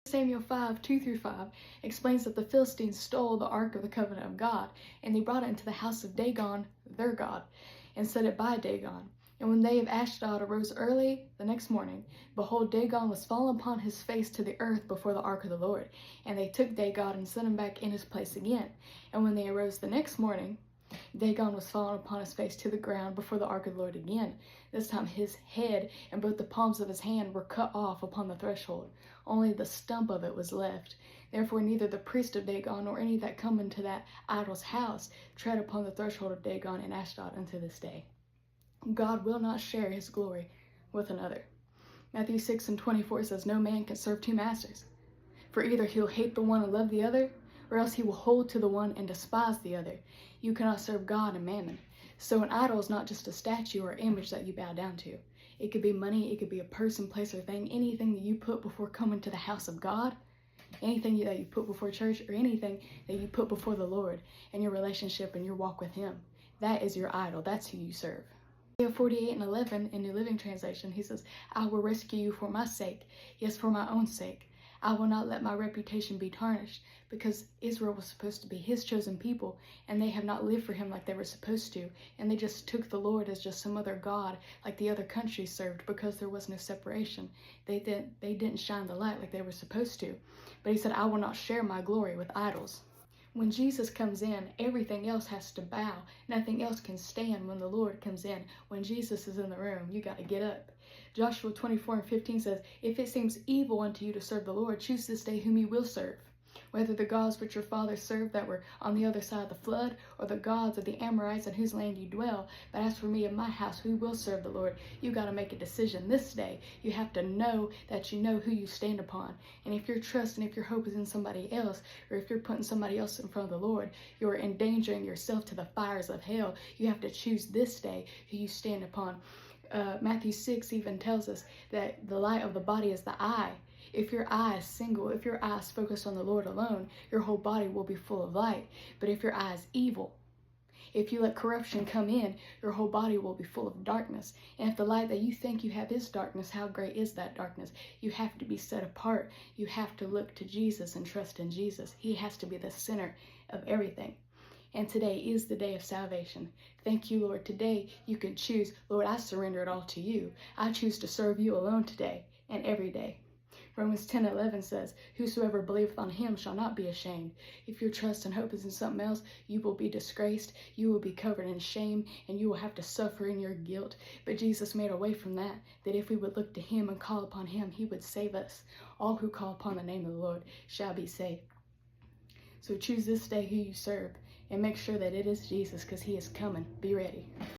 Samuel 5:2-5 explains that the Philistines stole the Ark of the Covenant of God, and they brought it into the house of Dagon, their god, and set it by Dagon. And when they of Ashdod arose early the next morning, behold, Dagon was fallen upon his face to the earth before the ark of the Lord. And they took Dagon and set him back in his place again. And when they arose the next morning, Dagon was fallen upon his face to the ground before the ark of the Lord again. This time his head and both the palms of his hand were cut off upon the threshold. Only the stump of it was left. Therefore neither the priest of Dagon nor any that come into that idol's house tread upon the threshold of Dagon and Ashdod unto this day. God will not share his glory with another. Matthew 6:24 says, no man can serve two masters. For either he'll hate the one and love the other, or else he will hold to the one and despise the other. You cannot serve God and mammon. So an idol is not just a statue or image that you bow down to. It could be money, it could be a person, place, or thing, anything that you put before coming to the house of God, anything that you put before church, or anything that you put before the Lord and your relationship and your walk with him. That is your idol. That's who you serve. Isaiah 48:11 in New Living Translation, he says, I will rescue you for my sake, yes, for my own sake. I will not let my reputation be tarnished, because Israel was supposed to be his chosen people, and they have not lived for him like they were supposed to, and they just took the Lord as just some other God like the other countries served, because there was no separation. They didn't shine the light like they were supposed to. But he said, I will not share my glory with idols. When Jesus comes in, everything else has to bow. Nothing else can stand when the Lord comes in. When Jesus is in the room, you got to get up. Joshua 24:15 says, if it seems evil unto you to serve the Lord, choose this day whom you will serve. Whether the gods which your fathers served that were on the other side of the flood, or the gods of the Amorites in whose land you dwell. But as for me and my house, we will serve the Lord. You got to make a decision this day. You have to know that you know who you stand upon. And if your trust and if your hope is in somebody else, or if you're putting somebody else in front of the Lord, you're endangering yourself to the fires of hell. You have to choose this day who you stand upon. Matthew 6 even tells us that the light of the body is the eye. If your eye is single, if your eye is focused on the Lord alone, your whole body will be full of light. But if your eye is evil, if you let corruption come in, your whole body will be full of darkness. And if the light that you think you have is darkness, how great is that darkness? You have to be set apart. You have to look to Jesus and trust in Jesus. He has to be the center of everything. And today is the day of salvation. Thank you, Lord. Today you can choose, Lord, I surrender it all to you. I choose to serve you alone today and every day. Romans 10:11 says, whosoever believeth on him shall not be ashamed. If your trust and hope is in something else, you will be disgraced, you will be covered in shame, and you will have to suffer in your guilt. But Jesus made a way from that if we would look to him and call upon him, he would save us. All who call upon the name of the Lord shall be saved. So choose this day who you serve, and make sure that it is Jesus, because he is coming. Be ready.